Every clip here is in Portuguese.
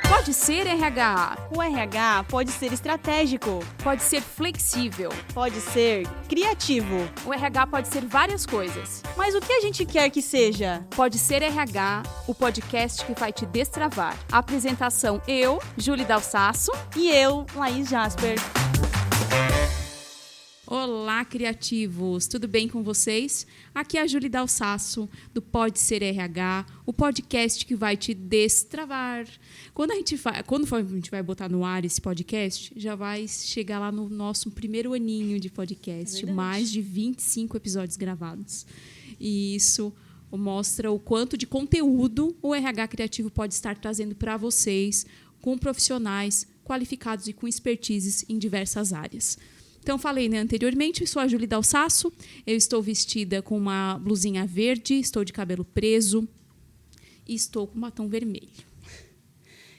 Pode ser RH. O RH pode ser estratégico, Pode ser flexível. pode ser criativo. O RH pode ser várias coisas. Mas o que a gente quer que seja? Pode ser RH, o podcast que vai te destravar. Apresentação: eu, Júlia Dalsasso. E eu, Laís Jasper. Olá, criativos! Tudo bem com vocês? Aqui é a Júlia Dalsasso, do Pode Ser RH, o podcast que vai te destravar. Quando a gente vai botar no ar esse podcast, já vai chegar lá no nosso primeiro aninho de podcast, mais de 25 episódios gravados. E isso mostra o quanto de conteúdo o RH Criativo pode estar trazendo para vocês, com profissionais qualificados e com expertises em diversas áreas. Então, falei anteriormente, eu sou a Júlia Dalsasso, eu estou vestida com uma blusinha verde, estou de cabelo preso e estou com batom vermelho.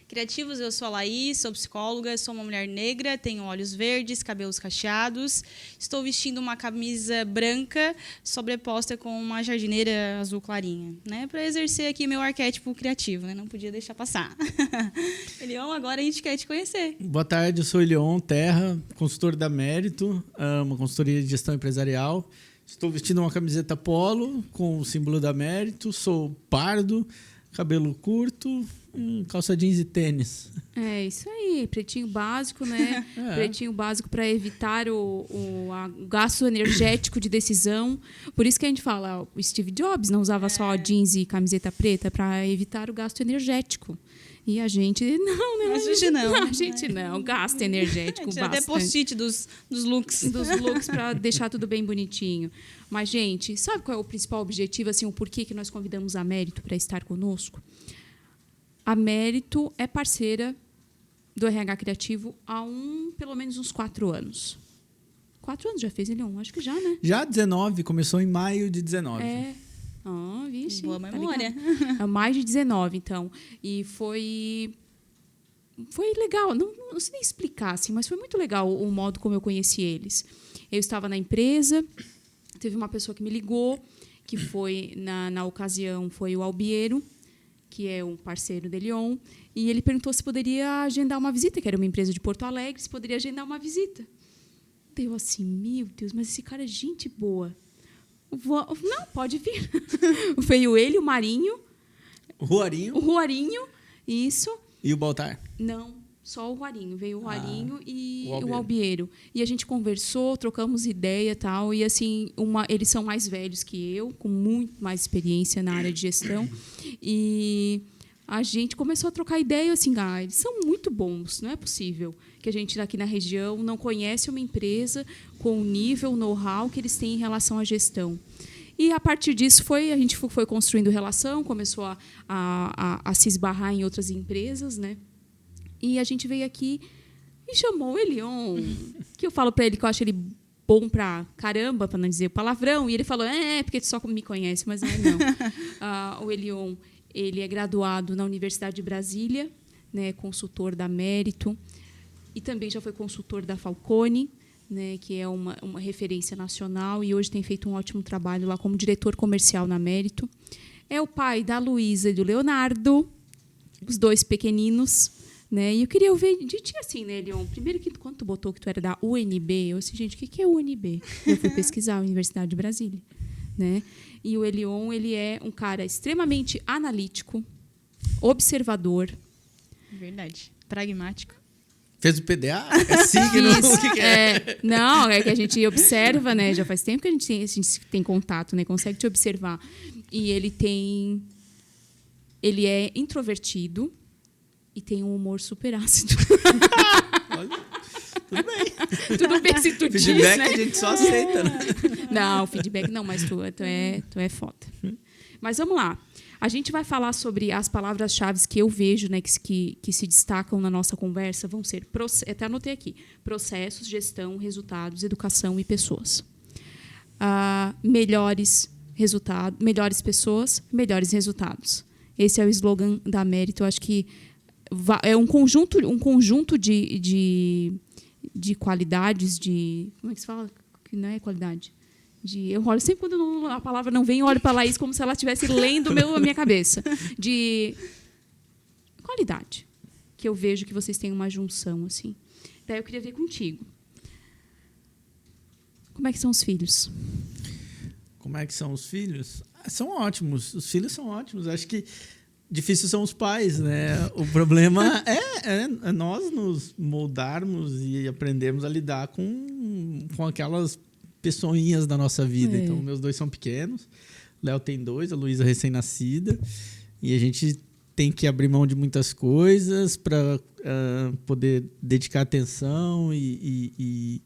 Criativos, eu sou a Laís, sou psicóloga, sou uma mulher negra, tenho olhos verdes, cabelos cacheados. Estou vestindo uma camisa branca sobreposta com uma jardineira azul clarinha, né? Para exercer aqui meu arquétipo criativo, né? Não podia deixar passar. Elion, agora a gente quer te conhecer. Boa tarde, eu sou Elion Terra, consultor da Mérito, uma consultoria de gestão empresarial. Estou vestindo uma camiseta polo com o símbolo da Mérito, sou pardo, cabelo curto, calça jeans e tênis. É isso aí, pretinho básico, né? Pretinho básico para evitar o gasto energético de decisão. Por isso que a gente fala, o Steve Jobs não usava só jeans e camiseta preta para evitar o gasto energético. E a gente não, né? A gente não, gasto energético bastante. Até post-it dos looks. Dos looks para deixar tudo bem bonitinho. Mas, gente, sabe qual é o principal objetivo, assim, o porquê que nós convidamos a Mérito para estar conosco? A Mérito é parceira do RH Criativo há pelo menos uns 4 anos. 4 anos já fez, Elion? Acho que já, né? Já 19, começou em maio de 19. Vixe. Boa memória. Mais de 19, então. E foi legal. Não sei nem explicar, assim, mas foi muito legal o modo como eu conheci eles. Eu estava na empresa, teve uma pessoa que me ligou, que foi, na ocasião, foi o Albiero, que é um parceiro da Elion, e ele perguntou se poderia agendar uma visita, que era uma empresa de Porto Alegre, se poderia agendar uma visita. Eu assim, meu Deus, mas esse cara é gente boa. Não, pode vir. Veio ele, o Marinho. O Ruarinho, isso. E o Baltar? Não, só o Ruarinho. Veio o Ruarinho e o o Albiero. E a gente conversou, trocamos ideia e tal. E, assim, eles são mais velhos que eu, com muito mais experiência na área de gestão. E a gente começou a trocar ideia, assim, eles são muito bons, não é possível que a gente aqui na região não conhece uma empresa com o nível, o know-how que eles têm em relação à gestão. E, a partir disso, a gente foi construindo relação, começou a se esbarrar em outras empresas, né? E a gente veio aqui e chamou o Elion, que eu falo para ele que eu acho ele bom pra caramba, para não dizer palavrão, e ele falou, porque tu só me conhece, mas não. O Elion, ele é graduado na Universidade de Brasília, né, consultor da Mérito, e também já foi consultor da Falcone, né, que é uma referência nacional, e hoje tem feito um ótimo trabalho lá como diretor comercial na Mérito. É o pai da Luísa e do Leonardo, os 2 pequeninos. Né? E eu queria ouvir de ti assim, né, Elion? Primeiro, quando tu botou que tu era da UNB, eu disse, gente, o que é UNB? Eu fui pesquisar a Universidade de Brasília. Né? E o Elion, ele é um cara extremamente analítico, observador. Verdade. Pragmático. Fez o PDA? É signo? O que é? Não, é que a gente observa, né? Já faz tempo que a gente tem contato, né? Consegue te observar. E ele é introvertido e tem um humor super ácido. Olha, tudo bem. Tudo bem se tu diz, feedback, né? A gente só aceita, né? Não, feedback não, mas tu é foda. Mas vamos lá. A gente vai falar sobre as palavras-chave que eu vejo, né, que se destacam na nossa conversa. Vão ser, até anotei aqui, processos, gestão, resultados, educação e pessoas. Melhores pessoas, melhores resultados. Esse é o slogan da Mérito. Eu acho que é um conjunto de qualidades, como é que se fala? Que não é qualidade. Eu olho sempre quando a palavra não vem, eu olho para a Laís como se ela estivesse lendo a minha cabeça. qualidade, que eu vejo que vocês têm uma junção assim. Daí eu queria ver contigo. Como é que são os filhos? Como é que são os filhos? São ótimos. Os filhos são ótimos. Acho que difícil são os pais, né? O problema é nós nos moldarmos e aprendermos a lidar com aquelas pessoinhas da nossa vida. Então, meus 2 são pequenos. O Léo tem 2, a Luísa recém-nascida. E a gente tem que abrir mão de muitas coisas para poder dedicar atenção e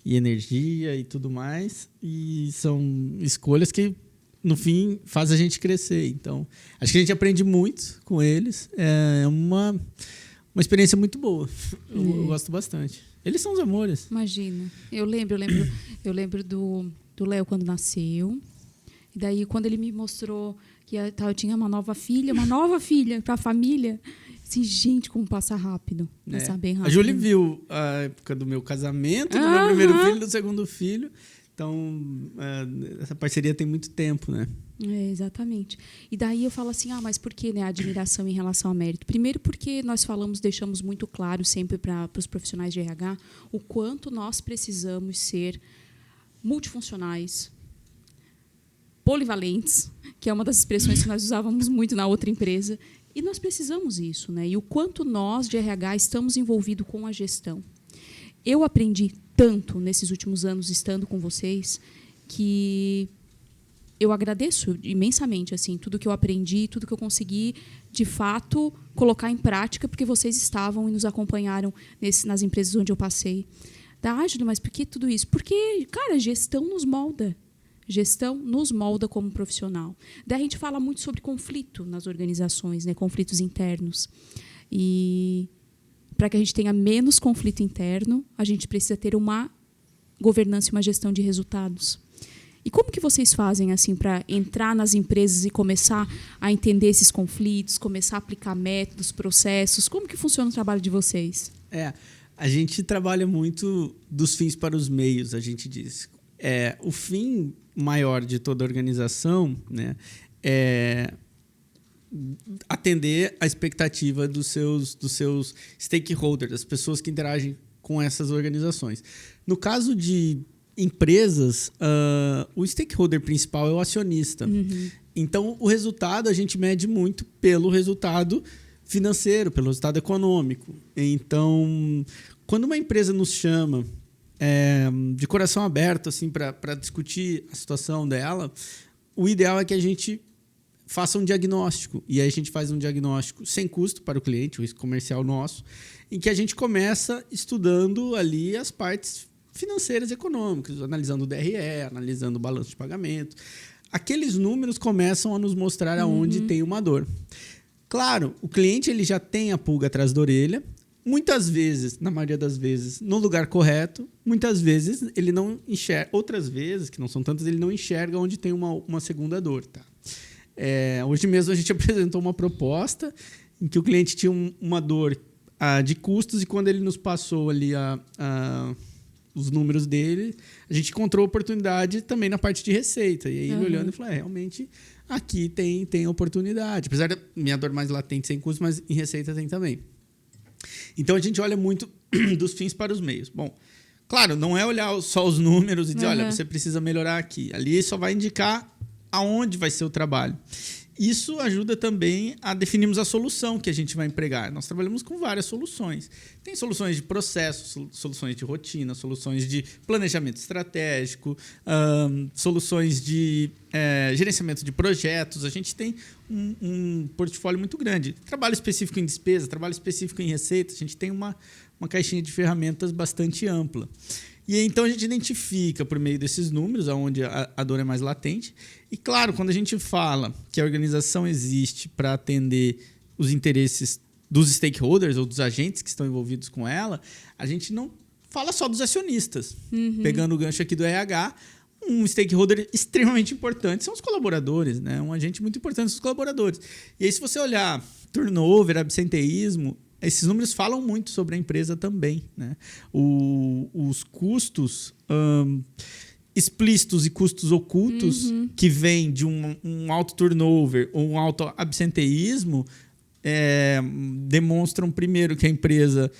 energia e tudo mais. E são escolhas que, no fim, fazem a gente crescer. Então, acho que a gente aprende muito com eles. É uma experiência muito boa. Eu gosto bastante. Eles são os amores. Imagina. Eu lembro do Léo quando nasceu. E daí, quando ele me mostrou que eu tinha uma nova filha para a família. Assim, gente, como passa rápido. Passa bem rápido. A Júlia viu a época do meu casamento, do meu primeiro filho, do segundo filho. Então, essa parceria tem muito tempo, né? Exatamente. E daí eu falo assim, mas por que, né, a admiração em relação ao mérito? Primeiro porque nós deixamos muito claro sempre para os profissionais de RH o quanto nós precisamos ser multifuncionais, polivalentes, que é uma das expressões que nós usávamos muito na outra empresa. E nós precisamos disso, né? E o quanto nós, de RH, estamos envolvidos com a gestão. Eu aprendi tanto nesses últimos anos estando com vocês que eu agradeço imensamente assim, tudo que eu aprendi, tudo que eu consegui, de fato, colocar em prática, porque vocês estavam e nos acompanharam nas empresas onde eu passei. Júlia, mas por que tudo isso? Porque, cara, gestão nos molda. Gestão nos molda como profissional. Daí a gente fala muito sobre conflito nas organizações, né? Conflitos internos. E para que a gente tenha menos conflito interno, a gente precisa ter uma governança e uma gestão de resultados. E como que vocês fazem assim para entrar nas empresas e começar a entender esses conflitos, começar a aplicar métodos, processos? Como que funciona o trabalho de vocês? A gente trabalha muito dos fins para os meios, a gente diz. O fim maior de toda a organização, né, é atender a expectativa dos seus stakeholders, das pessoas que interagem com essas organizações. No caso de empresas, o stakeholder principal é o acionista. Uhum. Então, o resultado a gente mede muito pelo resultado financeiro, pelo resultado econômico. Então, quando uma empresa nos chama de coração aberto assim, para discutir a situação dela, o ideal é que a gente faça um diagnóstico. E aí a gente faz um diagnóstico sem custo para o cliente, o risco comercial nosso, em que a gente começa estudando ali as partes financeiras e econômicas, analisando o DRE, analisando o balanço de pagamento. Aqueles números começam a nos mostrar aonde tem uma dor. Claro, o cliente ele já tem a pulga atrás da orelha, muitas vezes, na maioria das vezes, no lugar correto, muitas vezes ele não enxerga, outras vezes, que não são tantas, ele não enxerga onde tem uma segunda dor. Tá? Hoje mesmo a gente apresentou uma proposta em que o cliente tinha uma dor de custos e quando ele nos passou ali os números dele, a gente encontrou oportunidade também na parte de receita. E aí ele olhando e falou, realmente aqui tem oportunidade. Apesar da minha dor mais latente sem custo, mas em receita tem também. Então, a gente olha muito dos fins para os meios. Bom, claro, não é olhar só os números e dizer, olha, você precisa melhorar aqui. Ali só vai indicar aonde vai ser o trabalho. Isso ajuda também a definirmos a solução que a gente vai empregar. Nós trabalhamos com várias soluções. Tem soluções de processo, soluções de rotina, soluções de planejamento estratégico, soluções de gerenciamento de projetos. A gente tem um portfólio muito grande. Trabalho específico em despesa, trabalho específico em receita. A gente tem uma caixinha de ferramentas bastante ampla. E então a gente identifica por meio desses números onde a dor é mais latente. E claro, quando a gente fala que a organização existe para atender os interesses dos stakeholders ou dos agentes que estão envolvidos com ela, a gente não fala só dos acionistas. Pegando o gancho aqui do RH, um stakeholder extremamente importante são os colaboradores, né? Um agente muito importante são os colaboradores. E aí, se você olhar turnover, absenteísmo, esses números falam muito sobre a empresa também, né? Os custos explícitos e custos ocultos que vêm de um alto turnover ou um alto absenteísmo demonstram, primeiro, que a empresa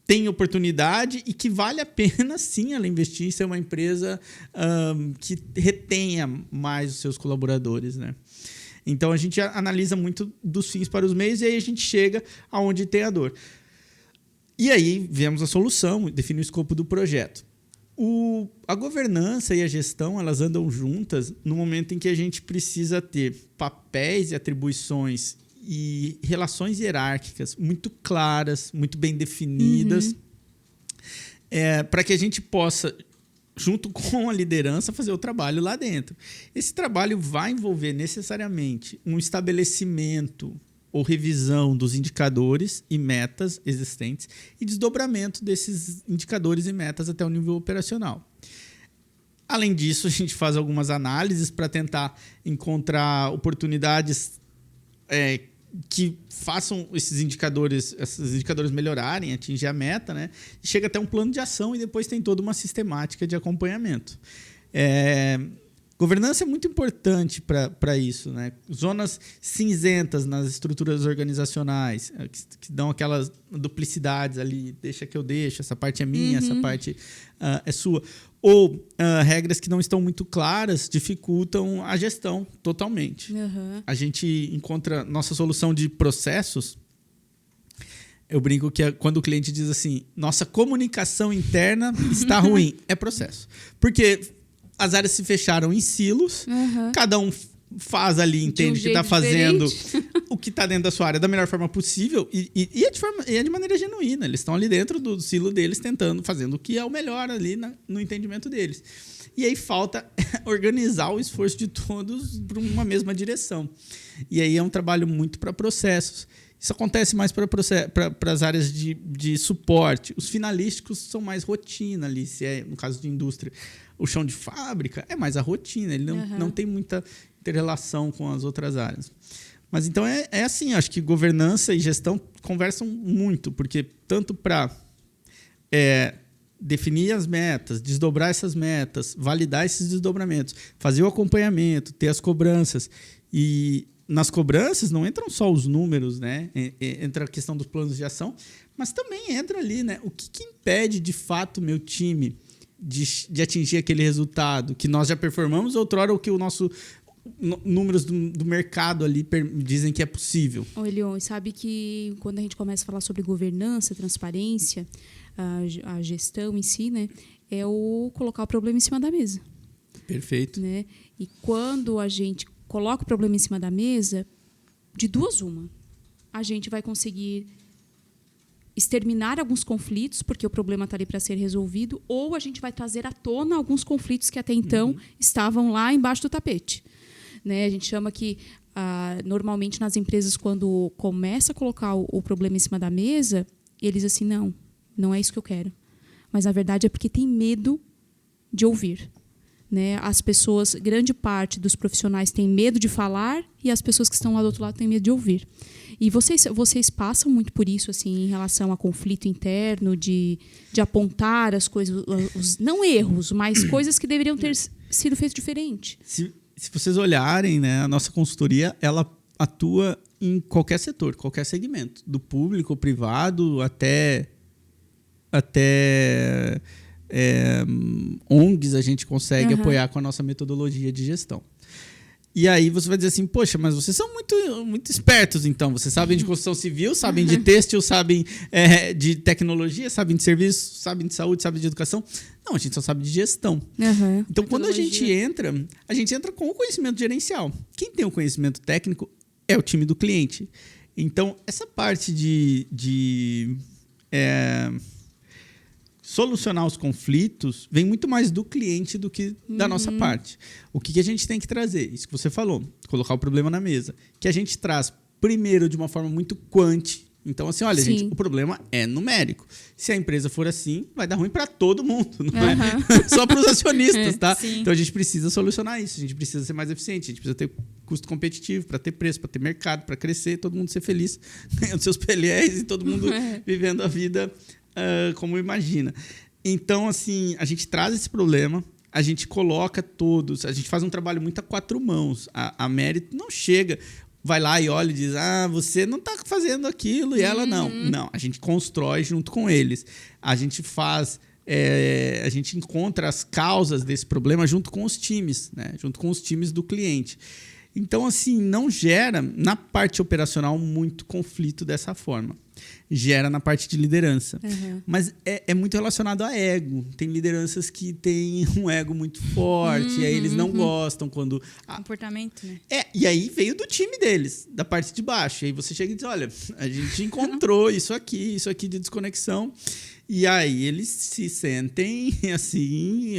tem oportunidade e que vale a pena, sim, ela investir em ser uma empresa que retenha mais os seus colaboradores, né? Então, a gente analisa muito dos fins para os meios e aí a gente chega aonde tem a dor. E aí, vemos a solução, define o escopo do projeto. A governança e a gestão, elas andam juntas no momento em que a gente precisa ter papéis e atribuições e relações hierárquicas muito claras, muito bem definidas, para que a gente possa, junto com a liderança, fazer o trabalho lá dentro. Esse trabalho vai envolver necessariamente um estabelecimento ou revisão dos indicadores e metas existentes e desdobramento desses indicadores e metas até o nível operacional. Além disso, a gente faz algumas análises para tentar encontrar oportunidades que façam esses indicadores melhorarem, atingir a meta, né? E chega até um plano de ação e depois tem toda uma sistemática de acompanhamento. Governança é muito importante para isso, né? Zonas cinzentas nas estruturas organizacionais, que dão aquelas duplicidades ali, deixa que eu deixo, essa parte é minha, essa parte é sua. Ou regras que não estão muito claras dificultam a gestão totalmente. A gente encontra nossa solução de processos. Eu brinco que quando o cliente diz assim, nossa comunicação interna está ruim, é processo. Porque as áreas se fecharam em silos, cada um faz ali, entende que está fazendo o que está dentro da sua área da melhor forma possível e é de maneira genuína. Eles estão ali dentro do silo deles, fazendo o que é o melhor ali no entendimento deles. E aí falta organizar o esforço de todos para uma mesma direção. E aí é um trabalho muito para processos. Isso acontece mais para as áreas de suporte. Os finalísticos são mais rotina ali, se é no caso de indústria. O chão de fábrica é mais a rotina, ele não tem muita interrelação com as outras áreas. Mas então é assim, acho que governança e gestão conversam muito, porque tanto para definir as metas, desdobrar essas metas, validar esses desdobramentos, fazer o acompanhamento, ter as cobranças. E nas cobranças não entram só os números, né? Entra a questão dos planos de ação, mas também entra ali, né? O que impede de fato o meu time de atingir aquele resultado que nós já performamos outrora ou que o nosso números do mercado ali dizem que é possível. Elion, sabe que quando a gente começa a falar sobre governança, transparência, a gestão em si, né, é o colocar o problema em cima da mesa. Perfeito. Né? E quando a gente coloca o problema em cima da mesa, de duas uma, a gente vai conseguir exterminar alguns conflitos, porque o problema está ali para ser resolvido, ou a gente vai trazer à tona alguns conflitos que até então estavam lá embaixo do tapete. Né? A gente chama que, normalmente, nas empresas, quando começa a colocar o problema em cima da mesa, eles assim, não é isso que eu quero. Mas, na verdade, é porque tem medo de ouvir. Né? As pessoas, grande parte dos profissionais tem medo de falar e as pessoas que estão lá do outro lado têm medo de ouvir. E vocês passam muito por isso, assim, em relação a conflito interno, de apontar as coisas, não erros, mas coisas que deveriam ter sido feitas diferente. Se vocês olharem, né, a nossa consultoria, ela atua em qualquer setor, qualquer segmento, do público, privado, até ONGs a gente consegue apoiar com a nossa metodologia de gestão. E aí você vai dizer assim, poxa, mas vocês são muito, muito espertos, então. Vocês sabem de construção civil, sabem de têxtil, sabem de tecnologia, sabem de serviço, sabem de saúde, sabem de educação. Não, a gente só sabe de gestão. Então, quando a gente entra com o conhecimento gerencial. Quem tem o conhecimento técnico é o time do cliente. Então, essa parte de solucionar os conflitos vem muito mais do cliente do que da nossa parte. O que a gente tem que trazer? Isso que você falou, colocar o problema na mesa. Que a gente traz, primeiro, de uma forma muito quanti. Então, assim, olha, gente, o problema é numérico. Se a empresa for assim, vai dar ruim para todo mundo, não é só para os acionistas, tá? Então, a gente precisa solucionar isso, a gente precisa ser mais eficiente, a gente precisa ter custo competitivo para ter preço, para ter mercado, para crescer, todo mundo ser feliz, ganhando seus PLRs e todo mundo vivendo a vida como imagina. Então, assim, a gente traz esse problema, a gente coloca todos, a gente faz um trabalho muito a quatro mãos. A mérito não chega. vai lá e olha e diz, você não está fazendo aquilo e ela não. Não, a gente constrói junto com eles. A gente faz... a gente encontra as causas desse problema junto com os times, né? Junto com os times do cliente. Então, assim, não gera, na parte operacional, muito conflito dessa forma. Gera na parte de liderança. Uhum. Mas é muito relacionado a ego. Tem lideranças que têm um ego muito forte, e aí eles não gostam quando... Comportamento, né? E aí veio do time deles, da parte de baixo. E aí você chega e diz, olha, a gente encontrou isso aqui de desconexão. E aí eles se sentem, assim,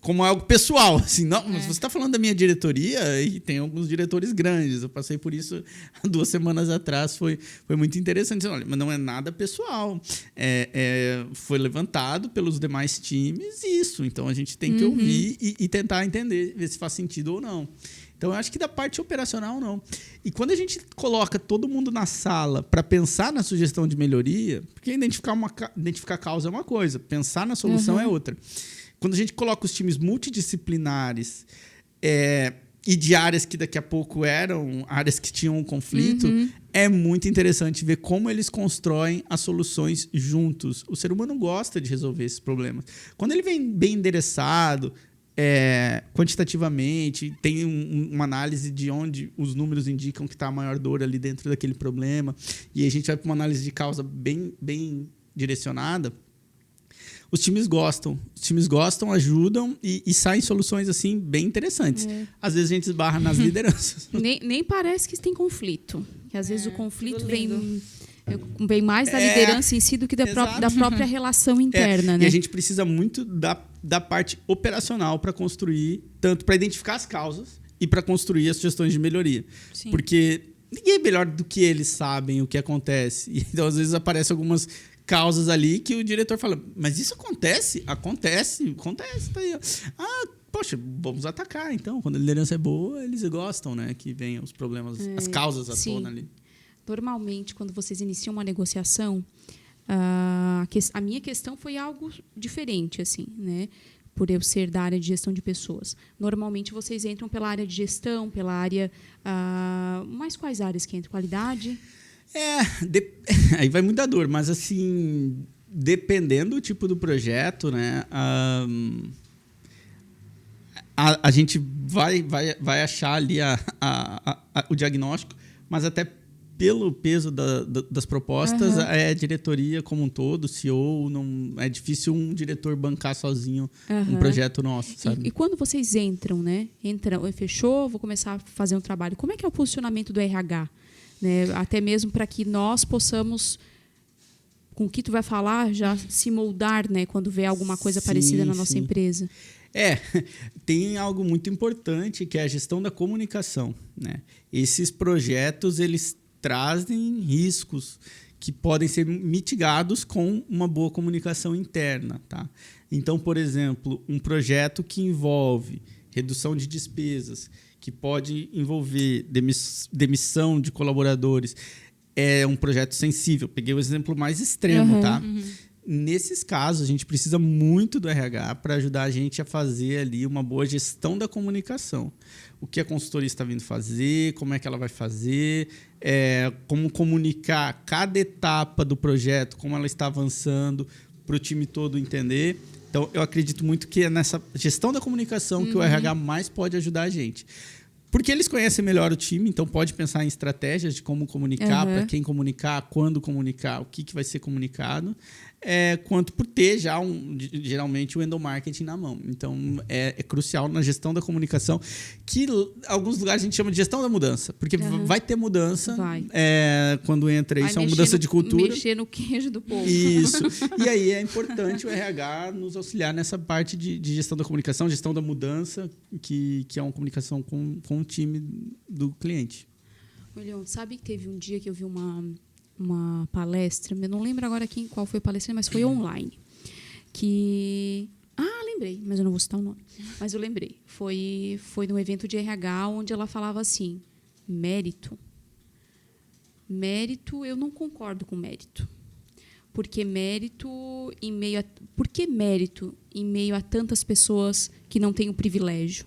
como algo pessoal. Assim, não, mas você está falando da minha diretoria e tem alguns diretores grandes. Eu passei por isso 2 semanas atrás. Foi muito interessante. Olha, mas não é nada pessoal. Foi levantado pelos demais times isso. Então, a gente tem que ouvir e tentar entender, ver se faz sentido ou não. Então, eu acho que da parte operacional, não. E quando a gente coloca todo mundo na sala para pensar na sugestão de melhoria, porque identificar a causa é uma coisa, pensar na solução é outra. Quando a gente coloca os times multidisciplinares e de áreas que daqui a pouco eram áreas que tinham um conflito, é muito interessante ver como eles constroem as soluções juntos. O ser humano gosta de resolver esses problemas. Quando ele vem bem endereçado... quantitativamente, tem uma análise de onde os números indicam que está a maior dor ali dentro daquele problema, e a gente vai para uma análise de causa bem direcionada, os times gostam, ajudam e saem soluções assim bem interessantes. Às vezes a gente esbarra nas lideranças. Nem parece que tem conflito. Que às vezes o conflito vem mais da liderança em si do que da própria relação interna. Né? E a gente precisa muito da parte operacional para construir, tanto para identificar as causas e para construir as sugestões de melhoria. Sim. Porque ninguém é melhor do que eles sabem o que acontece. E, então, às vezes, aparecem algumas causas ali que o diretor fala, mas isso acontece? Acontece, tá aí. Poxa, vamos atacar, então. Quando a liderança é boa, eles gostam, né? Que venham os problemas, as causas à tona ali. Normalmente, quando vocês iniciam uma negociação, a minha questão foi algo diferente, assim, né? Por eu ser da área de gestão de pessoas. Normalmente, vocês entram pela área de gestão, pela área... mas quais áreas que entram? Qualidade? Aí vai muita dor, mas, assim, dependendo do tipo do projeto, né? A gente vai achar ali o diagnóstico, mas até pelo peso das propostas, é a diretoria como um todo, CEO, não é difícil um diretor bancar sozinho um projeto nosso, sabe? E quando vocês entram, né? Fechou, vou começar a fazer um trabalho. Como é que é o posicionamento do RH? Né? Até mesmo para que nós possamos, com o que tu vai falar, já se moldar, né? Quando vê alguma coisa parecida na nossa empresa. Tem algo muito importante que é a gestão da comunicação, né? Esses projetos, eles trazem riscos que podem ser mitigados com uma boa comunicação interna, tá? Então, por exemplo, um projeto que envolve redução de despesas, que pode envolver demissão de colaboradores, é um projeto sensível. Peguei o exemplo mais extremo, tá? Nesses casos, a gente precisa muito do RH para ajudar a gente a fazer ali uma boa gestão da comunicação. O que a consultoria está vindo fazer, como é que ela vai fazer, como comunicar cada etapa do projeto, como ela está avançando, para o time todo entender. Então, eu acredito muito que é nessa gestão da comunicação que o RH mais pode ajudar a gente. Porque eles conhecem melhor o time, então pode pensar em estratégias de como comunicar, para quem comunicar, quando comunicar, o que vai ser comunicado, quanto por ter já geralmente o endomarketing na mão. Então, é crucial na gestão da comunicação, que em alguns lugares a gente chama de gestão da mudança, porque vai ter mudança quando entra isso, é uma mudança de cultura. Mexer no queijo do povo. Isso. E aí é importante o RH nos auxiliar nessa parte de gestão da comunicação, gestão da mudança, que é uma comunicação com o time do cliente. William, sabe que teve um dia que eu vi uma palestra, eu não lembro agora qual foi a palestra, mas foi online. Lembrei, mas eu não vou citar o nome. Mas eu lembrei. Foi num evento de RH onde ela falava assim, mérito. Mérito, eu não concordo com mérito. Por que mérito em meio a tantas pessoas que não têm o privilégio?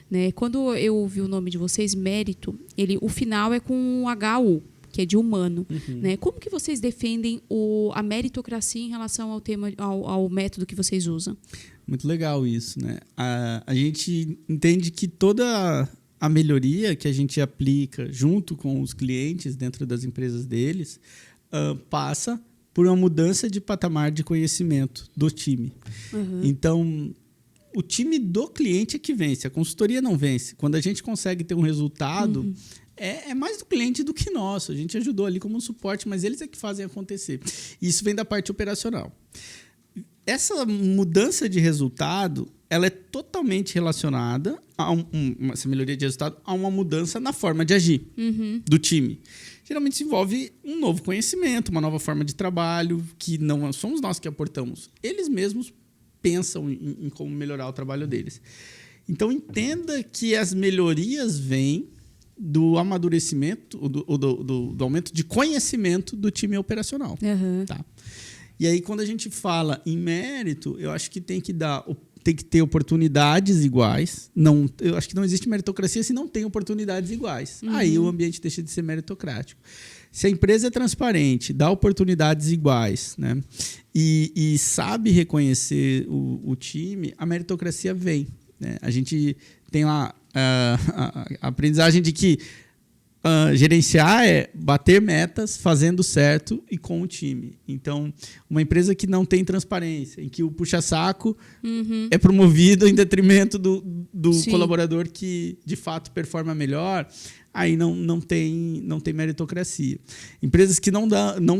né? Quando eu ouvi o nome de vocês, mérito, o final é com um HU, que é de humano. Né? Como que vocês defendem a meritocracia em relação ao método que vocês usam? Muito legal isso, né? A gente entende que toda a melhoria que a gente aplica junto com os clientes dentro das empresas deles passa por uma mudança de patamar de conhecimento do time. Então, o time do cliente é que vence, a consultoria não vence. Quando a gente consegue ter um resultado, é mais do cliente do que nosso. A gente ajudou ali como um suporte, mas eles é que fazem acontecer. E isso vem da parte operacional. Essa mudança de resultado, ela é totalmente relacionada essa melhoria de resultado a uma mudança na forma de agir do time. Geralmente se envolve um novo conhecimento, uma nova forma de trabalho, que não somos nós que aportamos. Eles mesmos pensam em como melhorar o trabalho deles. Então, entenda que as melhorias vêm do amadurecimento, do aumento de conhecimento do time operacional. Tá? E aí, quando a gente fala em mérito, eu acho que tem que ter oportunidades iguais. Eu acho que não existe meritocracia se não tem oportunidades iguais. Aí o ambiente deixa de ser meritocrático. Se a empresa é transparente, dá oportunidades iguais, né, e sabe reconhecer o time, a meritocracia vem. Né? A gente tem lá a aprendizagem de que gerenciar é bater metas, fazendo certo e com o time. Então, uma empresa que não tem transparência, em que o puxa-saco é promovido em detrimento do colaborador que, de fato, performa melhor, aí não tem meritocracia. Empresas que não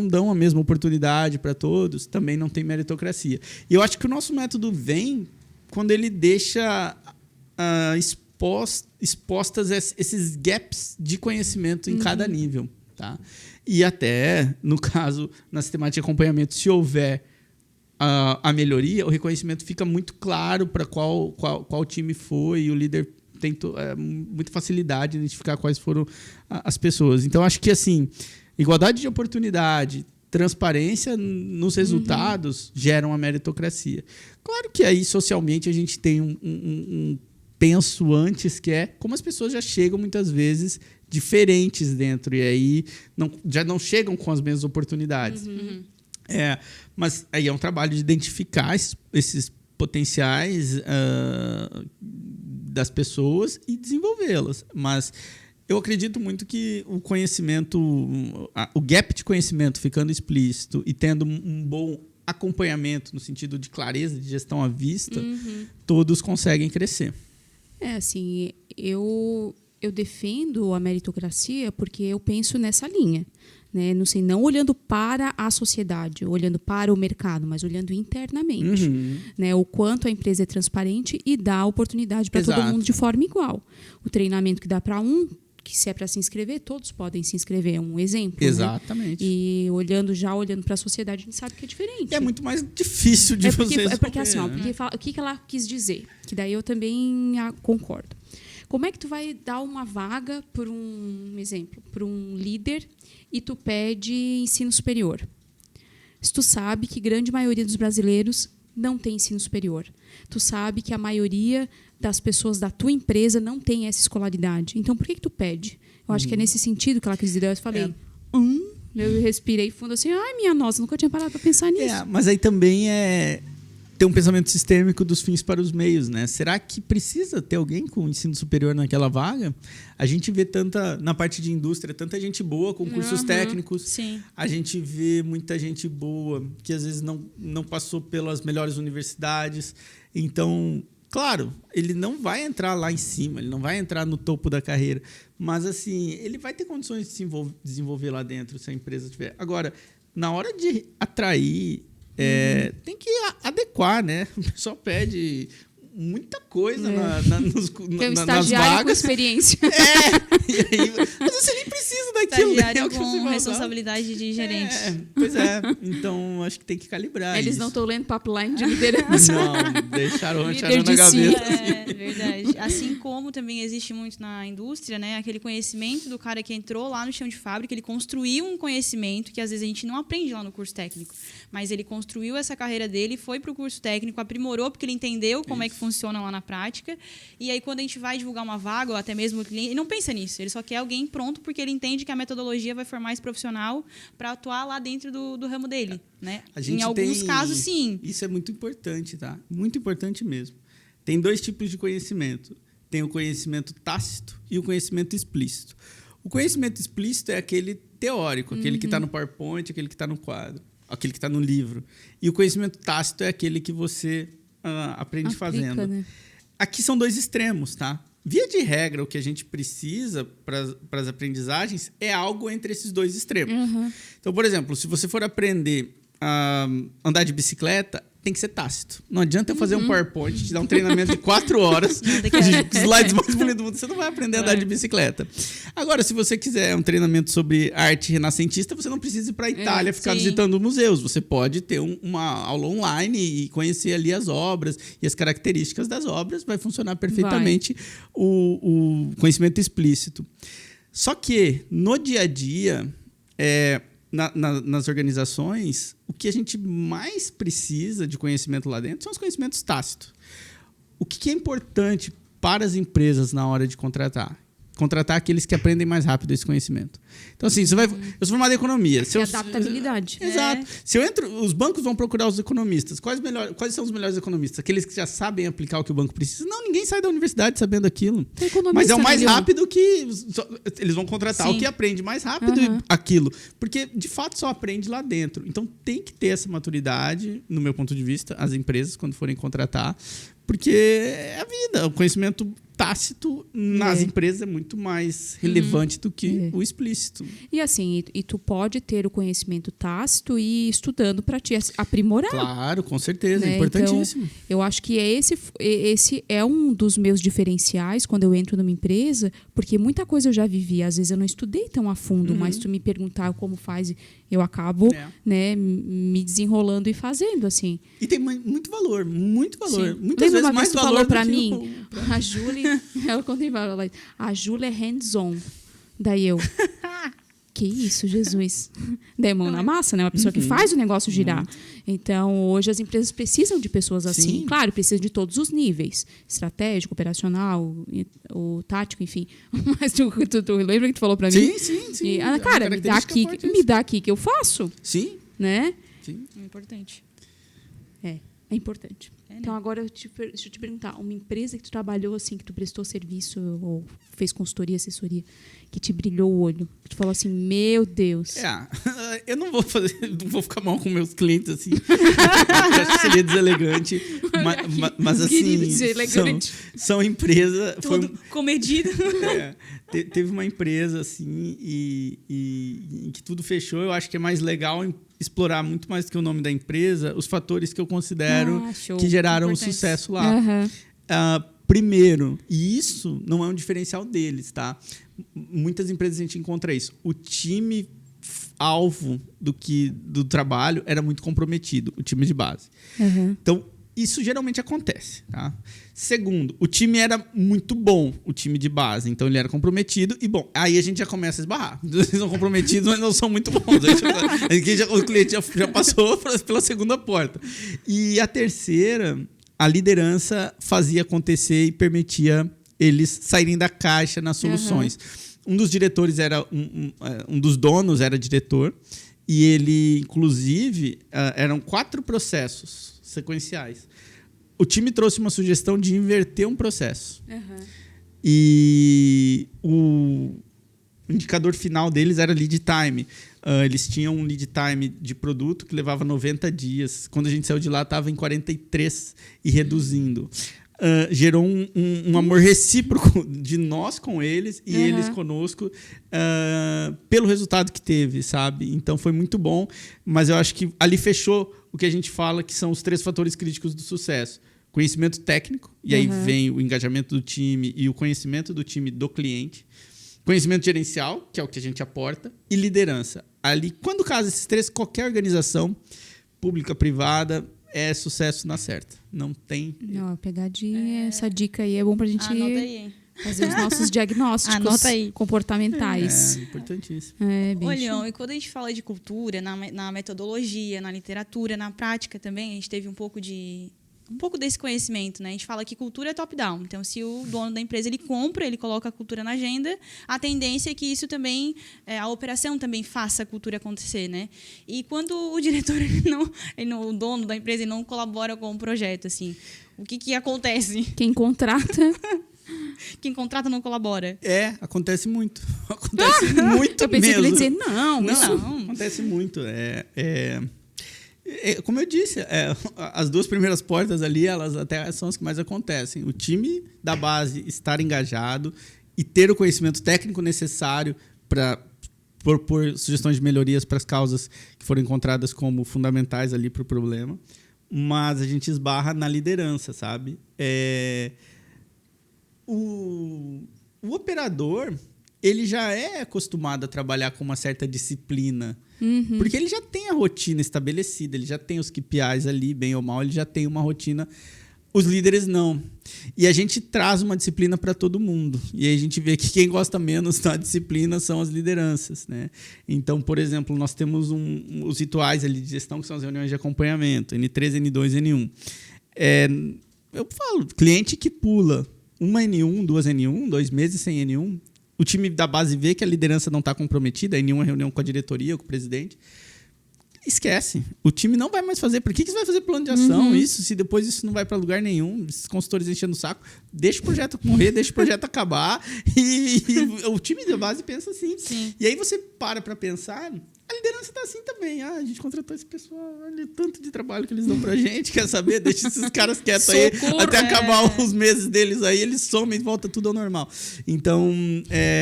dão a mesma oportunidade para todos, também não tem meritocracia. E eu acho que o nosso método vem quando ele deixa expostas esses gaps de conhecimento em cada nível. Tá? E até, no caso, na sistemática de acompanhamento, se houver a melhoria, o reconhecimento fica muito claro para qual time foi, e o líder tem muita facilidade em identificar quais foram as pessoas. Então, acho que assim, igualdade de oportunidade, transparência nos resultados geram a meritocracia. Claro que aí, socialmente, a gente tem um penso antes, que é como as pessoas já chegam muitas vezes diferentes dentro, e aí já não chegam com as mesmas oportunidades. Mas aí é um trabalho de identificar esses potenciais das pessoas e desenvolvê-las. Mas eu acredito muito que o conhecimento, o gap de conhecimento ficando explícito e tendo um bom acompanhamento no sentido de clareza, de gestão à vista, todos conseguem crescer. Assim, eu defendo a meritocracia porque eu penso nessa linha, né? Não olhando para a sociedade, olhando para o mercado, mas olhando internamente, né? O quanto a empresa é transparente e dá oportunidade para todo mundo de forma igual. O treinamento que dá para que se é para se inscrever, todos podem se inscrever, é um exemplo. Exatamente. Né? E olhando para a sociedade, a gente sabe que é diferente. É muito mais difícil de vocês. Porque assim, o que ela quis dizer? Que daí eu também concordo. Como é que tu vai dar uma vaga para um líder e tu pede ensino superior? Se tu sabe que grande maioria dos brasileiros não tem ensino superior. Tu sabe que a maioria das pessoas da tua empresa não tem essa escolaridade. Então, por que tu pede? Eu acho que é nesse sentido que ela quis dizer. Eu falei, eu respirei fundo assim, ai, minha nossa, nunca tinha parado para pensar nisso. Mas aí também tem um pensamento sistêmico dos fins para os meios, né? Será que precisa ter alguém com ensino superior naquela vaga? A gente vê na parte de indústria, tanta gente boa com cursos técnicos. Sim. A gente vê muita gente boa que às vezes não passou pelas melhores universidades. Então, claro, ele não vai entrar lá em cima, ele não vai entrar no topo da carreira, mas assim, ele vai ter condições de se desenvolver lá dentro se a empresa tiver. Agora, na hora de atrair, tem que adequar, né? O pessoal pede muita coisa nas vagas. Com experiência. E aí, às vezes você nem precisa daquilo. Estagiário com responsabilidade de gerente. Pois é. Então, acho que tem que calibrar Eles isso. não estão lendo pipeline de liderança. Não, deixaram na de gaveta. É verdade. Assim como também existe muito na indústria, né? Aquele conhecimento do cara que entrou lá no chão de fábrica, ele construiu um conhecimento que às vezes a gente não aprende lá no curso técnico, mas ele construiu essa carreira dele, foi para o curso técnico, aprimorou porque ele entendeu como é que funciona lá na prática. E aí, quando a gente vai divulgar uma vaga, ou até mesmo o cliente, ele não pensa nisso. Ele só quer alguém pronto porque ele entende que a metodologia vai formar esse profissional para atuar lá dentro do ramo dele. Né? Em alguns casos, sim. Isso é muito importante, tá? Muito importante mesmo. Tem 2 tipos de conhecimento. Tem o conhecimento tácito e o conhecimento explícito. O conhecimento explícito é aquele teórico, aquele que está no PowerPoint, aquele que está no quadro, aquele que está no livro. E o conhecimento tácito é aquele que você aprende fazendo. Né? Aqui são 2 extremos, tá? Via de regra, o que a gente precisa para as aprendizagens é algo entre esses 2 extremos. Então, por exemplo, se você for aprender a andar de bicicleta, tem que ser tácito. Não adianta eu fazer um PowerPoint, te dar um treinamento de 4 horas, de slides mais bonitos do mundo, você não vai aprender a andar de bicicleta. Agora, se você quiser um treinamento sobre arte renascentista, você não precisa ir para a Itália ficar visitando museus. Você pode ter uma aula online e conhecer ali as obras e as características das obras. Vai funcionar perfeitamente o conhecimento explícito. Só que, no dia a dia, nas organizações, o que a gente mais precisa de conhecimento lá dentro são os conhecimentos tácitos. O que é importante para as empresas na hora de contratar? Contratar aqueles que aprendem mais rápido esse conhecimento. Então, assim, eu sou formado em economia. Adaptabilidade. Exato. Se eu entro, os bancos vão procurar os economistas. Quais são os melhores economistas? Aqueles que já sabem aplicar o que o banco precisa? Não, ninguém sai da universidade sabendo aquilo. Mas é o mais rápido que... Eles vão contratar o que aprende mais rápido aquilo. Porque, de fato, só aprende lá dentro. Então, tem que ter essa maturidade, no meu ponto de vista, as empresas, quando forem contratar. Porque é a vida. O conhecimento tácito nas empresas é muito mais relevante do que o explícito. E assim, e tu pode ter o conhecimento tácito e ir estudando para te aprimorar. Claro, com certeza, né? É importantíssimo. Então, eu acho que esse é um dos meus diferenciais quando eu entro numa empresa, porque muita coisa eu já vivi. Às vezes eu não estudei tão a fundo, mas tu me perguntar como faz, eu acabo né, me desenrolando e fazendo, assim. E tem muito valor, muito valor. Sim. Muitas vezes uma mais vez tu valor falou para do que mim, a Júlia, ela contei para ela, a Júlia é hands-on. Daí eu, que isso, Jesus? Daí mão na massa, né? Uma pessoa que faz o negócio girar. Então, hoje as empresas precisam de pessoas assim. Sim. Claro, precisam de todos os níveis. Estratégico, operacional, o tático, enfim. Mas tu lembra que tu falou para mim? Sim. E, cara, me dá aqui que eu faço. Sim. Né? Sim. É importante. É importante. Então, agora, deixa eu te perguntar. Uma empresa que tu trabalhou, assim, que tu prestou serviço ou fez consultoria, assessoria, que te brilhou o olho, que tu falou assim, meu Deus. Eu não vou ficar mal com meus clientes, assim. Eu acho que seria deselegante. Mas assim, são empresas... Tudo comedido. Teve uma empresa, assim, e que tudo fechou. Eu acho que é mais legal explorar muito mais do que o nome da empresa, os fatores que eu considero que geraram o sucesso lá. Primeiro, e isso não é um diferencial deles, tá? Muitas empresas a gente encontra isso. O time alvo do trabalho era muito comprometido, o time de base. Então, isso geralmente acontece, tá? Segundo, o time era muito bom, o time de base. Então, ele era comprometido. E, bom, aí a gente já começa a esbarrar. Eles são comprometidos, mas não são muito bons. O cliente já passou pela segunda porta. E a terceira, a liderança fazia acontecer e permitia eles saírem da caixa nas soluções. Um dos diretores era... Um dos donos era diretor. E ele, inclusive, eram 4 processos sequenciais. O time trouxe uma sugestão de inverter um processo. E o indicador final deles era lead time. Eles tinham um lead time de produto que levava 90 dias. Quando a gente saiu de lá, estava em 43 e reduzindo. Gerou um amor recíproco de nós com eles e eles conosco pelo resultado que teve, sabe? Então, foi muito bom. Mas eu acho que ali fechou o que a gente fala que são os 3 fatores críticos do sucesso. Conhecimento técnico, e aí vem o engajamento do time e o conhecimento do time do cliente. Conhecimento gerencial, que é o que a gente aporta, e liderança. Ali, quando casa esses 3, qualquer organização, pública, privada, é sucesso na certa. Não tem... Não, pegadinha, essa dica aí é bom pra gente fazer os nossos diagnósticos comportamentais. É importantíssimo. Olhão, e quando a gente fala de cultura, na metodologia, na literatura, na prática também, a gente teve um pouco de um pouco desse conhecimento, né? A gente fala que cultura é top-down. Então, se o dono da empresa ele compra, ele coloca a cultura na agenda, a tendência é que isso também, a operação também faça a cultura acontecer, né? E quando o diretor, o dono da empresa, ele não colabora com o projeto, assim, o que acontece? Quem contrata... Quem contrata não colabora. Acontece muito. Acontece muito eu pensei mesmo. que ele ia dizer, não. Acontece muito. Como eu disse, as duas primeiras portas ali, elas até são as que mais acontecem. O time da base estar engajado e ter o conhecimento técnico necessário para propor sugestões de melhorias para as causas que foram encontradas como fundamentais ali para o problema. Mas a gente esbarra na liderança, sabe? O operador, ele já é acostumado a trabalhar com uma certa disciplina. Porque ele já tem a rotina estabelecida, ele já tem os KPIs ali, bem ou mal, ele já tem uma rotina. Os líderes não. E a gente traz uma disciplina para todo mundo. E aí a gente vê que quem gosta menos da disciplina são as lideranças, né? Então, por exemplo, nós temos os rituais ali de gestão, que são as reuniões de acompanhamento, N3, N2, N1. Eu falo, cliente que pula uma N1, duas N1, 2 meses sem N1, o time da base vê que a liderança não está comprometida, a N1 é reunião com a diretoria, com o presidente, esquece. O time não vai mais fazer. Por que você vai fazer plano de ação? Isso, se depois isso não vai para lugar nenhum, esses consultores enchendo o saco, deixa o projeto morrer, deixa o projeto acabar. E o time da base pensa assim. Sim. E aí você para pensar, a liderança está assim também. A gente contratou esse pessoal, olha o tanto de trabalho que eles dão pra gente, quer saber? Deixa esses caras quietos aí, até acabar os meses deles aí, eles somem e volta tudo ao normal. Então,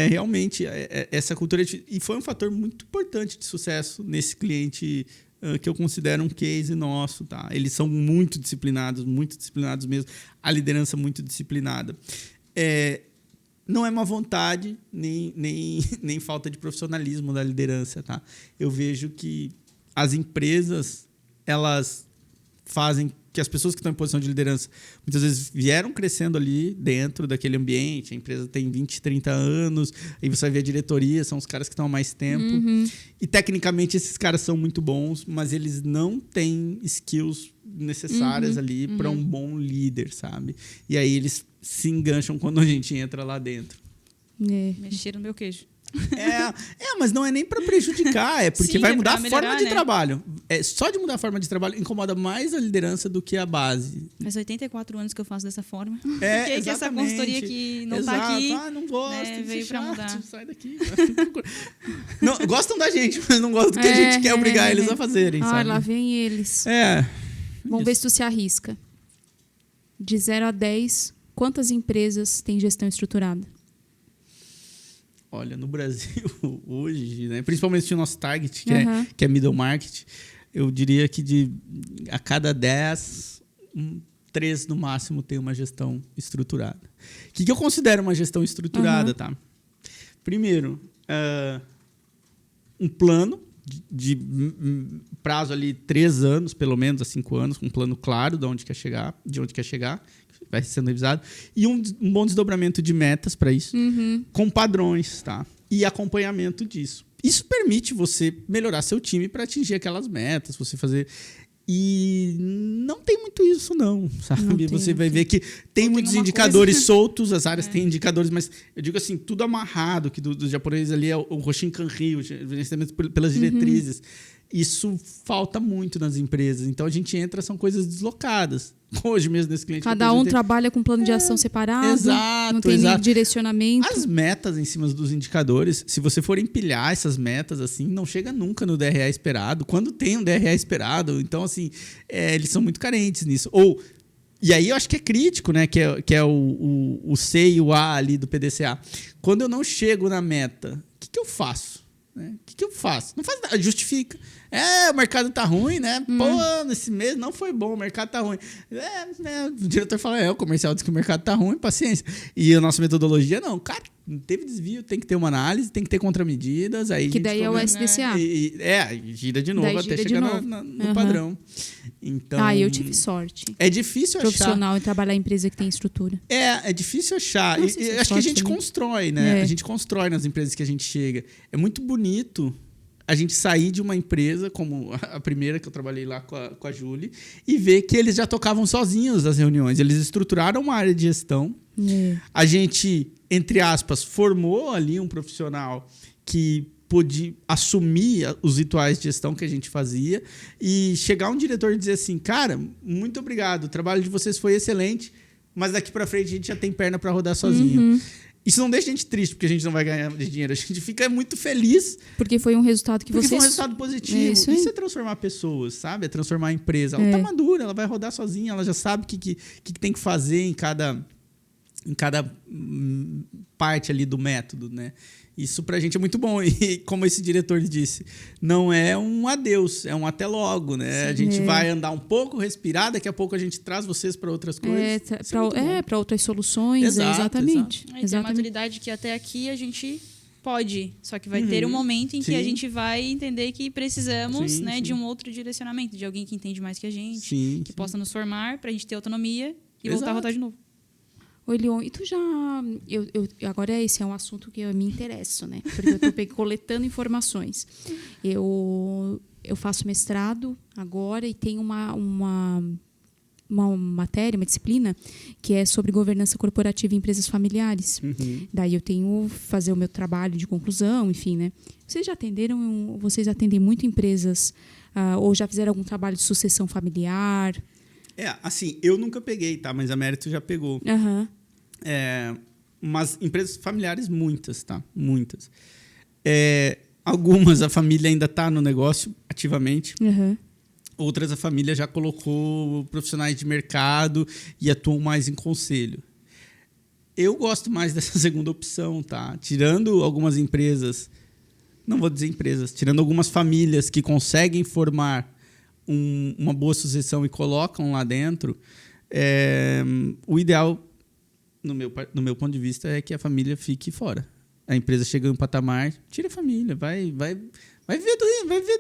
realmente, essa cultura... E foi um fator muito importante de sucesso nesse cliente que eu considero um case nosso, tá? Eles são muito disciplinados mesmo. A liderança muito disciplinada. Não é má vontade, nem falta de profissionalismo da liderança, tá? Eu vejo que as empresas, elas fazem que as pessoas que estão em posição de liderança muitas vezes vieram crescendo ali dentro daquele ambiente, a empresa tem 20, 30 anos, aí você vai ver a diretoria, são os caras que estão há mais tempo. E tecnicamente esses caras são muito bons, mas eles não têm skills necessárias ali para um bom líder, sabe? E aí eles se engancham quando a gente entra lá dentro. Mexeram no meu queijo. Mas não é nem para prejudicar, é porque vai mudar a melhorar, forma de né? trabalho. Só de mudar a forma de trabalho incomoda mais a liderança do que a base. Faz 84 anos que eu faço dessa forma. Por que essa consultoria que não está aqui, não gosto, né, veio para mudar. Sai daqui. Não, gostam da gente, mas não gostam do que a gente quer obrigar eles a fazerem, sabe? Lá vem eles. Vamos ver se tu se arrisca. De 0 a 10, quantas empresas têm gestão estruturada? Olha, no Brasil, hoje, né, principalmente o nosso target, que é middle market, eu diria que a cada 10, 3 no máximo tem uma gestão estruturada. O que eu considero uma gestão estruturada, tá? Primeiro, um plano de prazo ali 3 anos, pelo menos a 5 anos, com um plano claro de onde quer chegar, vai sendo revisado, e um bom desdobramento de metas para isso, com padrões, tá? E acompanhamento disso. Isso permite você melhorar seu time para atingir aquelas metas, você fazer... E não tem muito isso, não, sabe? Você vai ver que tem muitos indicadores soltos, as áreas têm indicadores, mas eu digo assim, tudo amarrado, que do japonês ali é o Hoshin Kanri, o gerenciamento pelas diretrizes. Isso falta muito nas empresas. Então, a gente entra, são coisas deslocadas. Hoje mesmo, nesse cliente... Cada um trabalha com plano de ação separado. Exato, não tem nenhum direcionamento. As metas em cima dos indicadores, se você for empilhar essas metas, assim, não chega nunca no DRA esperado. Quando tem um DRA esperado, então, assim, eles são muito carentes nisso. E aí, eu acho que é crítico, né? Que é o C e o A ali do PDCA. Quando eu não chego na meta, o que eu faço? O que eu faço? Não faz nada, justifica. O mercado tá ruim, né? Pô, nesse mês não foi bom, o mercado tá ruim. O diretor fala, o comercial diz que o mercado tá ruim, paciência. E a nossa metodologia, não. Cara, teve desvio, tem que ter uma análise, tem que ter contramedidas. Aí que daí é o SDCA. Gira de novo até chegar no padrão. Então, eu tive sorte. É difícil profissional achar... em trabalhar em empresa que tem estrutura. É difícil achar. Acho que a gente constrói, né? A gente constrói nas empresas que a gente chega. É muito bonito a gente sair de uma empresa, como a primeira que eu trabalhei lá com a Júlia, e ver que eles já tocavam sozinhos as reuniões. Eles estruturaram uma área de gestão. A gente, entre aspas, formou ali um profissional que pôde assumir os rituais de gestão que a gente fazia e chegar um diretor e dizer assim, cara, muito obrigado, o trabalho de vocês foi excelente, mas daqui para frente a gente já tem perna para rodar sozinho. Isso não deixa a gente triste, porque a gente não vai ganhar dinheiro. A gente fica muito feliz. Porque foi um resultado que porque vocês... foi um resultado positivo. Isso é transformar pessoas, sabe? É transformar a empresa. Ela tá madura, ela vai rodar sozinha, ela já sabe o que tem que fazer em cada parte ali do método, né? Isso pra gente é muito bom. E como esse diretor disse, não é um adeus, é um até logo, né? Sim, a gente vai andar um pouco, respirar, daqui a pouco a gente traz vocês para outras coisas. Para outras soluções, exatamente. Exatamente. Tem a maturidade que até aqui a gente pode, só que vai ter um momento em que a gente vai entender que precisamos de um outro direcionamento, de alguém que entende mais que a gente, que possa nos formar pra gente ter autonomia e voltar a rodar de novo. Oi, Leon, e tu já... agora esse é um assunto que eu me interesso, né? Porque eu estou coletando informações. Eu faço mestrado agora e tenho uma matéria, uma disciplina, que é sobre governança corporativa em empresas familiares. Daí eu tenho que fazer o meu trabalho de conclusão, enfim, né? Vocês atendem muito empresas ou já fizeram algum trabalho de sucessão familiar? Assim, eu nunca peguei, tá? Mas a Mérito já pegou. Mas empresas familiares, muitas, tá? Muitas. Algumas a família ainda está no negócio ativamente. Outras a família já colocou profissionais de mercado e atuam mais em conselho. Eu gosto mais dessa segunda opção, tá? Tirando algumas empresas, não vou dizer empresas, tirando algumas famílias que conseguem formar uma boa sucessão e colocam lá dentro, o ideal, no meu ponto de vista, é que a família fique fora. A empresa chega em um patamar, tira a família, vai viver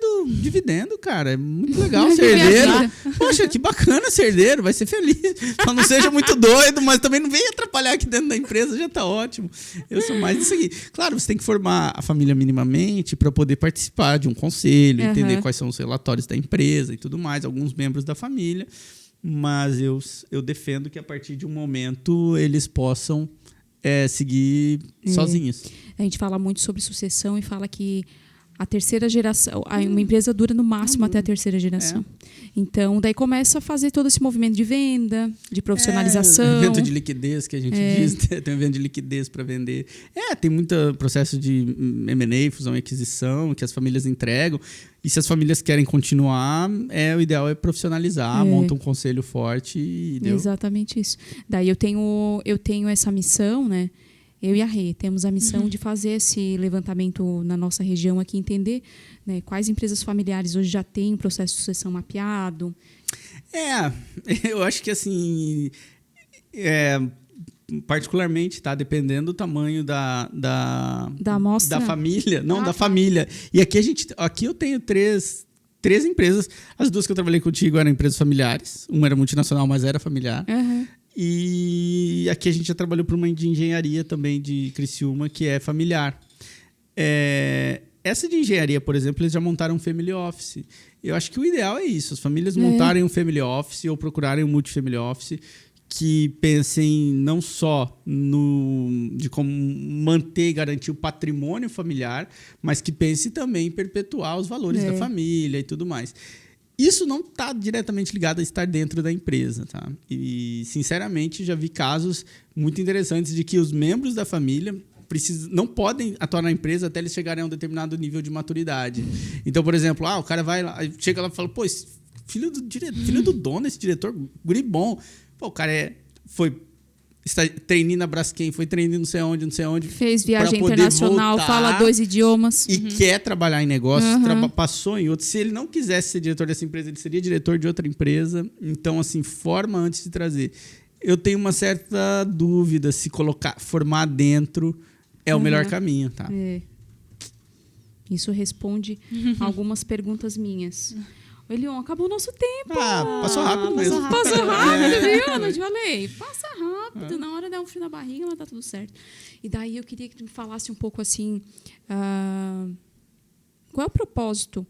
do dividendo, cara. É muito legal ser herdeiro. Poxa, que bacana ser herdeiro, vai ser feliz. Só não seja muito doido, mas também não venha atrapalhar aqui dentro da empresa, já está ótimo. Eu sou mais disso aqui. Claro, você tem que formar a família minimamente para poder participar de um conselho, entender quais são os relatórios da empresa e tudo mais, alguns membros da família. Mas eu defendo que a partir de um momento eles possam seguir sozinhos. A gente fala muito sobre sucessão e fala que a terceira geração, uma empresa dura no máximo até a terceira geração. Então, daí começa a fazer todo esse movimento de venda, de profissionalização. Evento de liquidez, que a gente diz, tem um evento de liquidez para vender. Tem muito processo de M&A, fusão e aquisição, que as famílias entregam. E se as famílias querem continuar, o ideal é profissionalizar, monta um conselho forte e deu. Exatamente isso. Daí eu tenho essa missão, né? Eu e a Rê temos a missão de fazer esse levantamento na nossa região aqui, entender, né, quais empresas familiares hoje já têm um processo de sucessão mapeado. Eu acho que assim, particularmente, tá, dependendo do tamanho da amostra? Da família, da família. E aqui eu tenho três empresas. As duas que eu trabalhei contigo eram empresas familiares. Uma era multinacional, mas era familiar. E aqui a gente já trabalhou para uma de engenharia também de Criciúma, que é familiar. Essa de engenharia, por exemplo, eles já montaram um family office. Eu acho que o ideal é isso, as famílias montarem um family office ou procurarem um multifamily office que pensem não só de como manter e garantir o patrimônio familiar, mas que pense também em perpetuar os valores da família e tudo mais. Isso não está diretamente ligado a estar dentro da empresa, tá? E, sinceramente, já vi casos muito interessantes de que os membros da família não podem atuar na empresa até eles chegarem a um determinado nível de maturidade. Então, por exemplo, o cara vai lá, chega lá e fala, pô, filho do dono, esse diretor, guri bom. Pô, o cara está treinando na Braskem, foi treinando não sei onde. Fez viagem internacional, fala 2 idiomas. E quer trabalhar em negócios, passou em outros. Se ele não quisesse ser diretor dessa empresa, ele seria diretor de outra empresa. Então, assim, forma antes de trazer. Eu tenho uma certa dúvida se formar dentro é o melhor caminho, tá? Isso responde algumas perguntas minhas. Oi, Leon, acabou o nosso tempo. Passou rápido mesmo. Passou rápido, viu? Eu não te falei. Passa rápido. Na hora dá um frio na barriga, mas tá tudo certo. E daí eu queria que tu me falasse um pouco assim... qual é o propósito?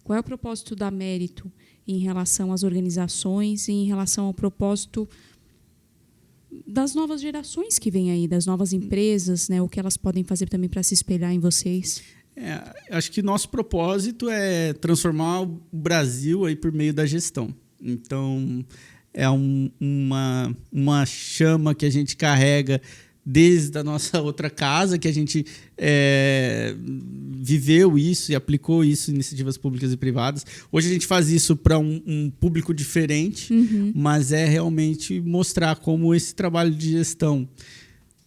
Qual é o propósito da Mérito em relação às organizações e em relação ao propósito das novas gerações que vêm aí, das novas empresas, né? O que elas podem fazer também para se espelhar em vocês? Acho que nosso propósito é transformar o Brasil aí por meio da gestão. Então, é uma chama que a gente carrega desde a nossa outra casa, que a gente viveu isso e aplicou isso em iniciativas públicas e privadas. Hoje a gente faz isso para um público diferente, mas é realmente mostrar como esse trabalho de gestão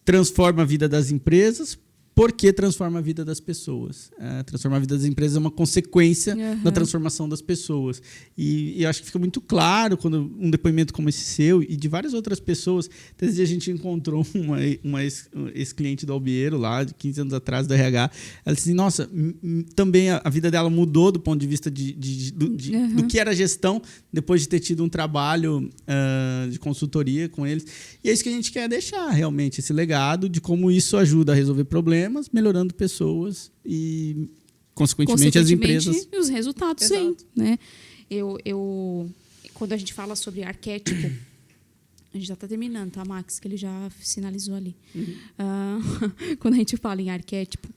transforma a vida das empresas, porque transforma a vida das pessoas. Transformar a vida das empresas é uma consequência da transformação das pessoas. E eu acho que fica muito claro quando um depoimento como esse seu e de várias outras pessoas. Esse dia a gente encontrou uma ex-cliente do Albieiro, lá, de 15 anos atrás, do RH. Ela disse assim, nossa, também a vida dela mudou do ponto de vista do que era gestão, depois de ter tido um trabalho de consultoria com eles. E é isso que a gente quer deixar, realmente, esse legado de como isso ajuda a resolver problemas, melhorando pessoas e, consequentemente as empresas. E os resultados, sim. Né? Quando a gente fala sobre arquétipo, a gente já está terminando, tá, Max? Que ele já sinalizou ali. Quando a gente fala em arquétipo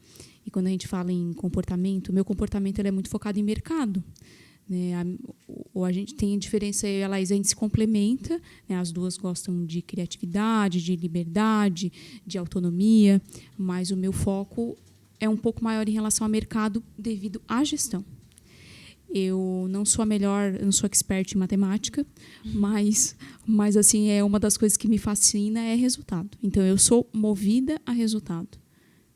e quando a gente fala em comportamento, o meu comportamento ele é muito focado em mercado. Né? Ou a gente tem a diferença, eu e a Laís, a gente se complementa, né? As duas gostam de criatividade, de liberdade, de autonomia, mas o meu foco é um pouco maior em relação ao mercado devido à gestão. Eu não sou a melhor, eu não sou expert em matemática, mas assim, uma das coisas que me fascina é resultado. Então, eu sou movida a resultado.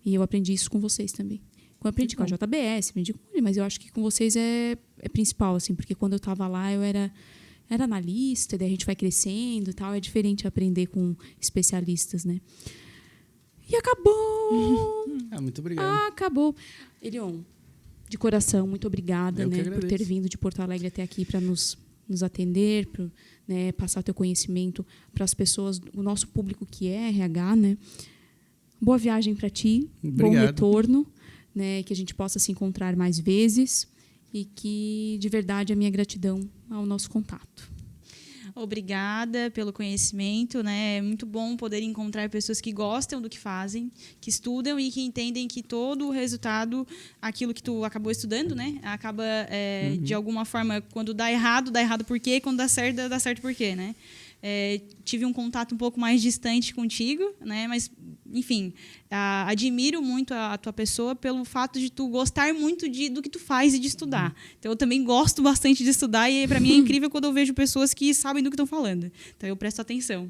E eu aprendi isso com vocês também. Eu aprendi com a JBS, aprendi com ele, mas eu acho que com vocês é principal, assim, porque quando eu estava lá eu era analista, daí a gente vai crescendo e tal, é diferente aprender com especialistas, né? E acabou! Muito obrigado. Acabou. Elion, de coração, muito obrigada, né, por ter vindo de Porto Alegre até aqui para nos atender, para, né, passar o teu conhecimento para as pessoas, o nosso público que é RH, né? Boa viagem para ti, obrigado. Bom retorno. Né, que a gente possa se encontrar mais vezes e que, de verdade, a minha gratidão ao nosso contato. Obrigada pelo conhecimento, né? É muito bom poder encontrar pessoas que gostam do que fazem, que estudam e que entendem que todo o resultado, aquilo que tu acabou estudando, né? Acaba, de alguma forma, quando dá errado por quê? Quando dá certo por quê, né? Tive um contato um pouco mais distante contigo, né? Mas, enfim, admiro muito a tua pessoa pelo fato de tu gostar muito do que tu faz e de estudar. Então, eu também gosto bastante de estudar e, para mim, é incrível quando eu vejo pessoas que sabem do que estão falando. Então, eu presto atenção.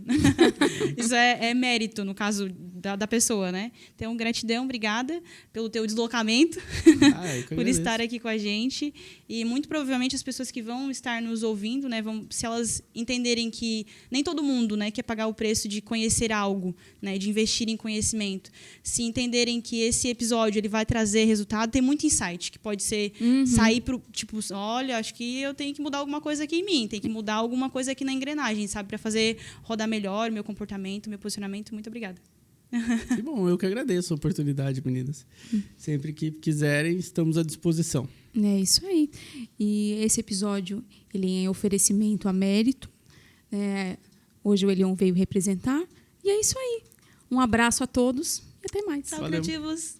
Isso é mérito, no caso da pessoa, né? Então, gratidão, obrigada pelo teu deslocamento, por estar aqui com a gente. E, muito provavelmente, as pessoas que vão estar nos ouvindo, né, se elas entenderem que nem todo mundo, né, quer pagar o preço de conhecer algo, né, de investir em conhecimento. Se entenderem que esse episódio ele vai trazer resultado, tem muito insight, que pode ser sair para tipo, olha, acho que eu tenho que mudar alguma coisa aqui em mim, tem que mudar alguma coisa aqui na engrenagem, sabe, para fazer rodar melhor meu comportamento, meu posicionamento. Muito obrigada. Que bom, eu que agradeço a oportunidade, meninas. Sempre que quiserem, estamos à disposição. É isso aí. E esse episódio ele é oferecimento a Mérito. Hoje o Elion veio representar. E é isso aí. Um abraço a todos e até mais. Tchau, criativos.